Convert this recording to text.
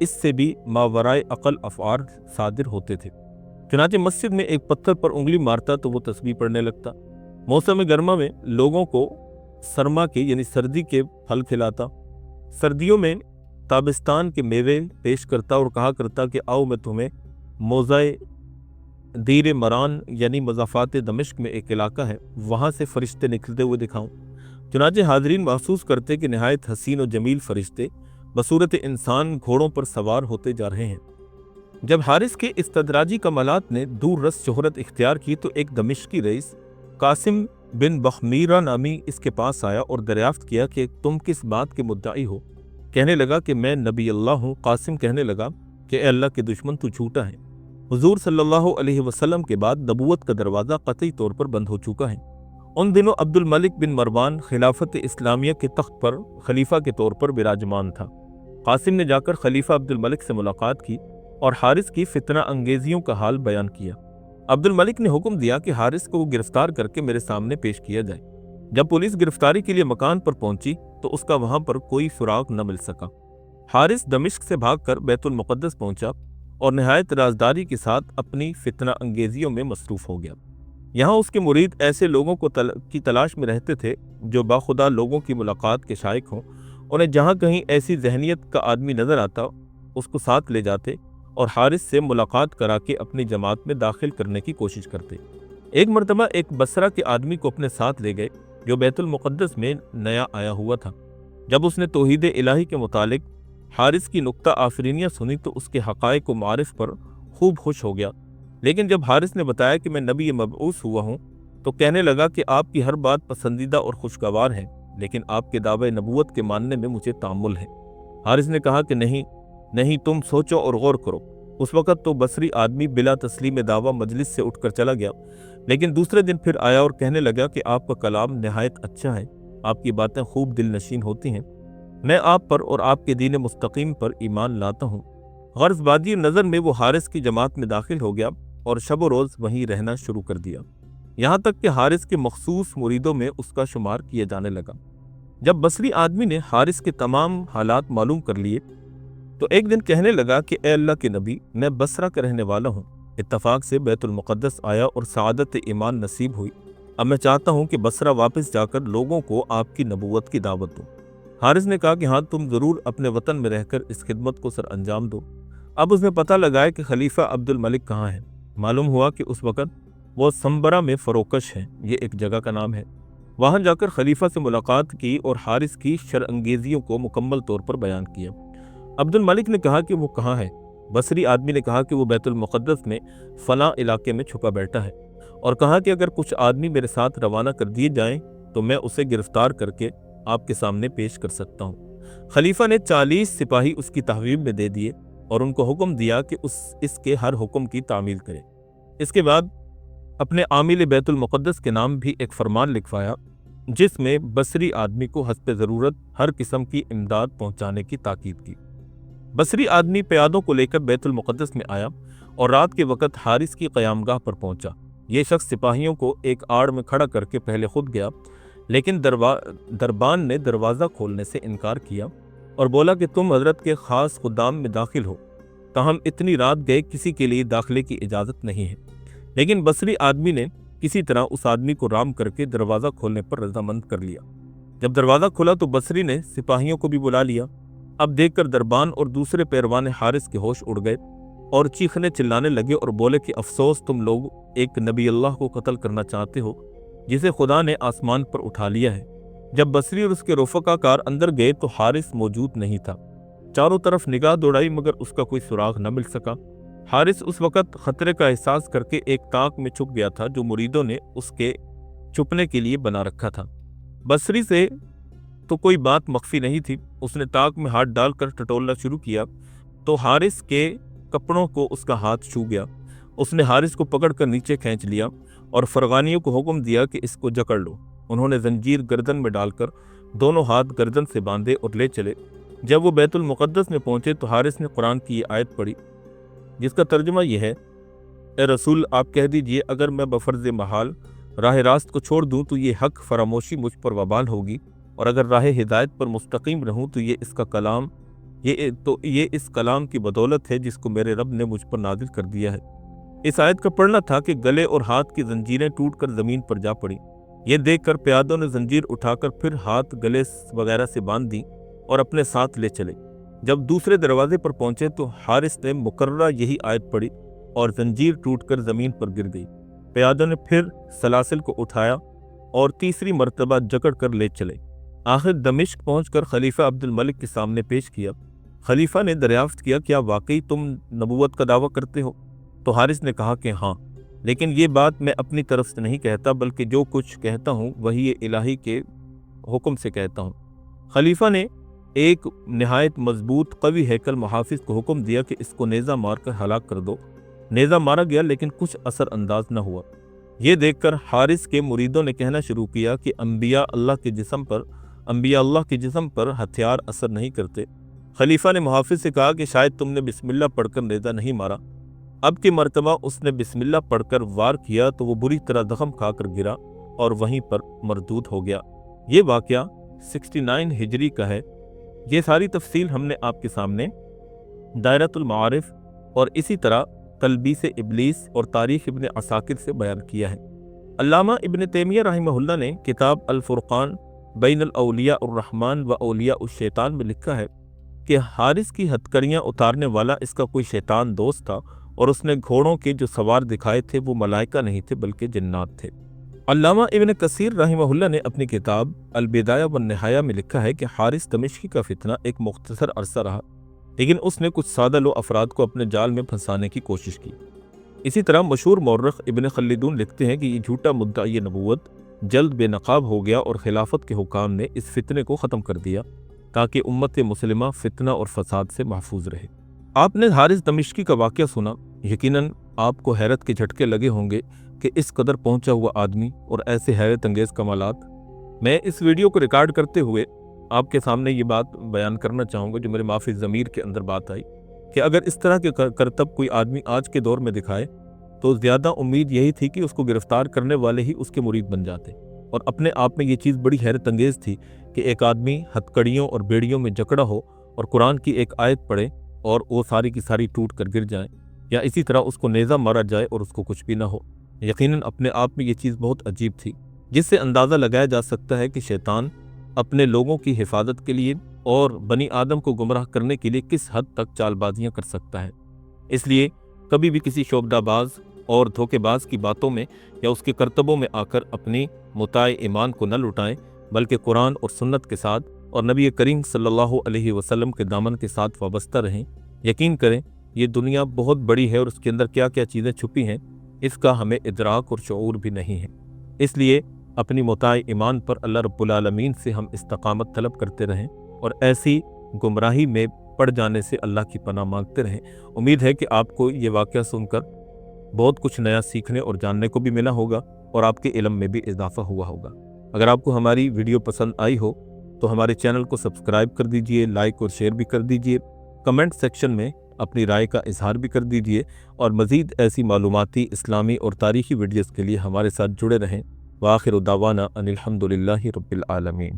اس سے بھی ماورائے عقل افعال صادر ہوتے تھے۔ چنانچہ مسجد میں ایک پتھر پر انگلی مارتا تو وہ تسبیح پڑھنے لگتا۔ موسم گرما میں لوگوں کو سرما کے یعنی سردی کے پھل کھلاتا، سردیوں میں تابستان کے میوے پیش کرتا اور کہا کرتا کہ آؤ میں تمہیں موضع دیر مران یعنی مضافات دمشق میں ایک علاقہ ہے، وہاں سے فرشتے نکلتے ہوئے دکھاؤں۔ چنانچہ حاضرین محسوس کرتے کہ نہایت حسین و جمیل فرشتے بصورت انسان گھوڑوں پر سوار ہوتے جا رہے ہیں۔ جب حارث کے استدراجی کمالات نے دور رس شہرت اختیار کی تو ایک دمشقی رئیس قاسم بن بخمیرہ نامی اس کے پاس آیا اور دریافت کیا کہ تم کس بات کے مدعی ہو؟ کہنے لگا کہ میں نبی اللہ ہوں۔ قاسم کہنے لگا کہ اے اللہ کے دشمن تو جھوٹا ہے، حضور صلی اللہ علیہ وسلم کے بعد نبوت کا دروازہ قطعی طور پر بند ہو چکا ہے۔ ان دنوں عبد الملک بن مروان خلافت اسلامیہ کے تخت پر خلیفہ کے طور پر براجمان تھا۔ قاسم نے جا کر خلیفہ عبد الملک سے ملاقات کی اور حارث کی فتنہ انگیزیوں کا حال بیان کیا۔ عبد الملک نے حکم دیا کہ حارث کو گرفتار کر کے میرے سامنے پیش کیا جائے۔ جب پولیس گرفتاری کے لیے مکان پر پہنچی تو اس کا وہاں پر کوئی سراغ نہ مل سکا۔ حارث دمشق سے بھاگ کر بیت المقدس پہنچا اور نہایت رازداری کے ساتھ اپنی فتنہ انگیزیوں میں مصروف ہو گیا۔ یہاں اس کے مرید ایسے لوگوں کی تلاش میں رہتے تھے جو باخدا لوگوں کی ملاقات کے شائق ہوں۔ انہیں جہاں کہیں ایسی ذہنیت کا آدمی نظر آتا اس کو ساتھ لے جاتے اور حارث سے ملاقات کرا کے اپنی جماعت میں داخل کرنے کی کوشش کرتے۔ ایک مرتبہ ایک بصرہ کے آدمی کو اپنے ساتھ لے گئے جو بیت المقدس میں نیا آیا ہوا تھا۔ جب اس نے توحید الہی کے متعلق حارث کی نکتہ آفرینیاں سنی تو اس کے حقائق و معارف پر خوب خوش ہو گیا، لیکن جب حارث نے بتایا کہ میں نبی مبعوث ہوا ہوں تو کہنے لگا کہ آپ کی ہر بات پسندیدہ اور خوشگوار ہے، لیکن آپ کے دعوے نبوت کے ماننے میں مجھے تامل ہے۔ حارث نے کہا کہ نہیں تم سوچو اور غور کرو۔ اس وقت تو بصری آدمی بلا تسلیم دعویٰ مجلس سے اٹھ کر چلا گیا، لیکن دوسرے دن پھر آیا اور کہنے لگا کہ آپ کا کلام نہایت اچھا ہے، آپ کی باتیں خوب دل نشین ہوتی ہیں، میں آپ پر اور آپ کے دین مستقیم پر ایمان لاتا ہوں۔ غرض بادی نظر میں وہ حارث کی جماعت میں داخل ہو گیا اور شب و روز وہیں رہنا شروع کر دیا، یہاں تک کہ حارث کے مخصوص مریدوں میں اس کا شمار کیا جانے لگا۔ جب بصری آدمی نے حارث کے تمام حالات معلوم کر لیے تو ایک دن کہنے لگا کہ اے اللہ کے نبی، میں بصرہ کا رہنے والا ہوں، اتفاق سے بیت المقدس آیا اور سعادت ایمان نصیب ہوئی۔ اب میں چاہتا ہوں کہ بصرہ واپس جا کر لوگوں کو آپ کی نبوت کی دعوت دوں۔ حارث نے کہا کہ ہاں، تم ضرور اپنے وطن میں رہ کر اس خدمت کو سر انجام دو۔ اب اس نے پتہ لگایا کہ خلیفہ عبد الملک کہاں ہے۔ معلوم ہوا کہ اس وقت وہ سنبرہ میں فروکش ہے، یہ ایک جگہ کا نام ہے۔ وہاں جا کر خلیفہ سے ملاقات کی اور حارث کی شرانگیزیوں کو مکمل طور پر بیان کیا۔ عبد الملک نے کہا کہ وہ کہاں ہے؟ بصری آدمی نے کہا کہ وہ بیت المقدس میں فلاں علاقے میں چھپا بیٹھا ہے، اور کہا کہ اگر کچھ آدمی میرے ساتھ روانہ کر دیے جائیں تو میں اسے گرفتار کر کے آپ کے سامنے پیش کر سکتا ہوں۔ خلیفہ نے 40 سپاہی اس کی تحویل میں دے دیے اور ان کو حکم دیا کہ اس کے ہر حکم کی تعمیل کرے۔ اس کے بعد اپنے عامل بیت المقدس کے نام بھی ایک فرمان لکھوایا جس میں بصری آدمی کو حسب ضرورت ہر قسم کی امداد پہنچانے کی تاکید کی۔ بصری آدمی پیادوں کو لے کر بیت المقدس میں آیا اور رات کے وقت حارث کی قیامگاہ پر پہنچا۔ یہ شخص سپاہیوں کو ایک آڑ میں کھڑا کر کے پہلے خود گیا، لیکن دربان نے دروازہ کھولنے سے انکار کیا اور بولا کہ تم حضرت کے خاص خدام میں داخل ہو، تاہم اتنی رات گئے کسی کے لیے داخلے کی اجازت نہیں ہے۔ لیکن بصری آدمی نے کسی طرح اس آدمی کو رام کر کے دروازہ کھولنے پر رضامند کر لیا۔ جب دروازہ کھلا تو بصری نے سپاہیوں کو بھی بلا لیا۔ اب دیکھ کر دربان اور دوسرے پیروان حارث کے ہوش اڑ گئے اور چیخنے چلانے لگے اور بولے کہ افسوس، تم لوگ ایک نبی اللہ کو قتل کرنا چاہتے ہو جسے خدا نے آسمان پر اٹھا لیا ہے۔ جب بصری اور اس کے رفقا کار اندر گئے تو حارث موجود نہیں تھا۔ چاروں طرف نگاہ دوڑائی مگر اس کا کوئی سراغ نہ مل سکا۔ حارث اس وقت خطرے کا احساس کر کے ایک تاک میں چھپ گیا تھا جو مریدوں نے اس کے چھپنے کے لیے بنا رکھا تھا۔ بصری سے تو کوئی بات مخفی نہیں تھی۔ اس نے تاک میں ہاتھ ڈال کر ٹٹولنا شروع کیا تو حارث کے کپڑوں کو اس کا ہاتھ چھو گیا۔ اس نے حارث کو پکڑ کر نیچے کھینچ لیا اور فرغانیوں کو حکم دیا کہ اس کو جکڑ لو۔ انہوں نے زنجیر گردن میں ڈال کر دونوں ہاتھ گردن سے باندھے اور لے چلے۔ جب وہ بیت المقدس میں پہنچے تو حارث نے قرآن کی یہ آیت پڑھی جس کا ترجمہ یہ ہے، اے رسول، آپ کہہ دیجئے اگر میں بفرض محال راہ راست کو چھوڑ دوں تو یہ حق فراموشی مجھ پر وبال ہوگی، اور اگر راہ ہدایت پر مستقیم رہوں تو یہ اس کا کلام یہ اس کلام کی بدولت ہے جس کو میرے رب نے مجھ پر نازل کر دیا ہے۔ اس آیت کا پڑھنا تھا کہ گلے اور ہاتھ کی زنجیریں ٹوٹ کر زمین پر جا پڑی۔ یہ دیکھ کر پیادوں نے زنجیر اٹھا کر پھر ہاتھ گلے وغیرہ سے باندھ دی اور اپنے ساتھ لے چلے۔ جب دوسرے دروازے پر پہنچے تو حارث نے مکررہ یہی آیت پڑھی اور زنجیر ٹوٹ کر زمین پر گر گئی۔ پیادوں نے پھر سلاسل کو اٹھایا اور تیسری مرتبہ جکڑ کر لے چلے۔ آخر دمشق پہنچ کر خلیفہ عبد الملک کے سامنے پیش کیا۔ خلیفہ نے دریافت کیا، کیا واقعی تم نبوت کا دعویٰ کرتے ہو؟ تو حارث نے کہا کہ ہاں، لیکن یہ بات میں اپنی طرف سے نہیں کہتا، بلکہ جو کچھ کہتا ہوں وہی الہی کے حکم سے کہتا ہوں۔ خلیفہ نے ایک نہایت مضبوط قوی ہیکل محافظ کو حکم دیا کہ اس کو نیزہ مار کر ہلاک کر دو۔ نیزہ مارا گیا لیکن کچھ اثر انداز نہ ہوا۔ یہ دیکھ کر حارث کے مریدوں نے کہنا شروع کیا کہ انبیاء اللہ کے جسم پر ہتھیار اثر نہیں کرتے۔ خلیفہ نے محافظ سے کہا کہ شاید تم نے بسم اللہ پڑھ کر نیزہ نہیں مارا۔ اب کی مرتبہ اس نے بسم اللہ پڑھ کر وار کیا تو وہ بری طرح زخم کھا کر گرا اور وہیں پر مردود ہو گیا۔ یہ واقعہ 69 ہجری کا ہے۔ یہ ساری تفصیل ہم نے آپ کے سامنے دائرۃ المعارف اور اسی طرح تلبیس ابلیس اور تاریخ ابن عساکر سے بیان کیا ہے۔ علامہ ابن تیمیہ رحمہ اللہ نے کتاب الفرقان بین الاولیاء الرحمن و اولیاء الشیطان میں لکھا ہے کہ حارث کی ہتکڑیاں اتارنے والا اس کا کوئی شیطان دوست تھا اور اس نے گھوڑوں کے جو سوار دکھائے تھے وہ ملائکہ نہیں تھے بلکہ جنات تھے۔ علامہ ابن کثیر رحمہ اللہ نے اپنی کتاب البدایہ والنہایہ میں لکھا ہے کہ حارث دمشقی کا فتنہ ایک مختصر عرصہ رہا، لیکن اس نے کچھ سادہ لو افراد کو اپنے جال میں پھنسانے کی کوشش کی۔ اسی طرح مشہور مورخ ابن خلدون لکھتے ہیں کہ یہ جھوٹا مدعی نبوت جلد بے نقاب ہو گیا اور خلافت کے حکام نے اس فتنے کو ختم کر دیا تاکہ امت مسلمہ فتنہ اور فساد سے محفوظ رہے۔ آپ نے حارث دمشقی کا واقعہ سنا، یقیناً آپ کو حیرت کے جھٹکے لگے ہوں گے کہ اس قدر پہنچا ہوا آدمی اور ایسے حیرت انگیز کمالات۔ میں اس ویڈیو کو ریکارڈ کرتے ہوئے آپ کے سامنے یہ بات بیان کرنا چاہوں گا جو میرے معافی ضمیر کے اندر بات آئی کہ اگر اس طرح کے کرتب کوئی آدمی آج کے دور میں دکھائے تو زیادہ امید یہی تھی کہ اس کو گرفتار کرنے والے ہی اس کے مرید بن جاتے، اور اپنے آپ میں یہ چیز بڑی حیرت انگیز تھی کہ ایک آدمی ہتکڑیوں اور بیڑیوں میں جکڑا ہو اور قرآن کی ایک آیت پڑھے اور وہ ساری کی ساری ٹوٹ کر گر جائیں، یا اسی طرح اس کو نیزہ مارا جائے اور اس کو کچھ بھی نہ ہو۔ یقیناً اپنے آپ میں یہ چیز بہت عجیب تھی، جس سے اندازہ لگایا جا سکتا ہے کہ شیطان اپنے لوگوں کی حفاظت کے لیے اور بنی آدم کو گمراہ کرنے کے لیے کس حد تک چال بازیاں کر سکتا ہے۔ اس لیے کبھی بھی کسی شعبدہ باز اور دھوکے باز کی باتوں میں یا اس کے کرتبوں میں آ کر اپنی متاع ایمان کو نہ لٹائیں، بلکہ قرآن اور سنت کے ساتھ اور نبی کریم صلی اللہ علیہ وسلم کے دامن کے ساتھ وابستہ رہیں۔ یقین کریں یہ دنیا بہت بڑی ہے اور اس کے اندر کیا کیا چیزیں چھپی ہیں اس کا ہمیں ادراک اور شعور بھی نہیں ہے۔ اس لیے اپنی متاع ایمان پر اللہ رب العالمین سے ہم استقامت طلب کرتے رہیں اور ایسی گمراہی میں پڑ جانے سے اللہ کی پناہ مانگتے رہیں۔ امید ہے کہ آپ کو یہ واقعہ سن کر بہت کچھ نیا سیکھنے اور جاننے کو بھی ملا ہوگا اور آپ کے علم میں بھی اضافہ ہوا ہوگا۔ اگر آپ کو ہماری ویڈیو پسند آئی ہو تو ہمارے چینل کو سبسکرائب کر دیجئے، لائک اور شیئر بھی کر دیجئے، کمنٹ سیکشن میں اپنی رائے کا اظہار بھی کر دیجئے، اور مزید ایسی معلوماتی، اسلامی اور تاریخی ویڈیوز کے لیے ہمارے ساتھ جڑے رہیں۔ وآخر دعوانا ان الحمد للہ رب العالمین۔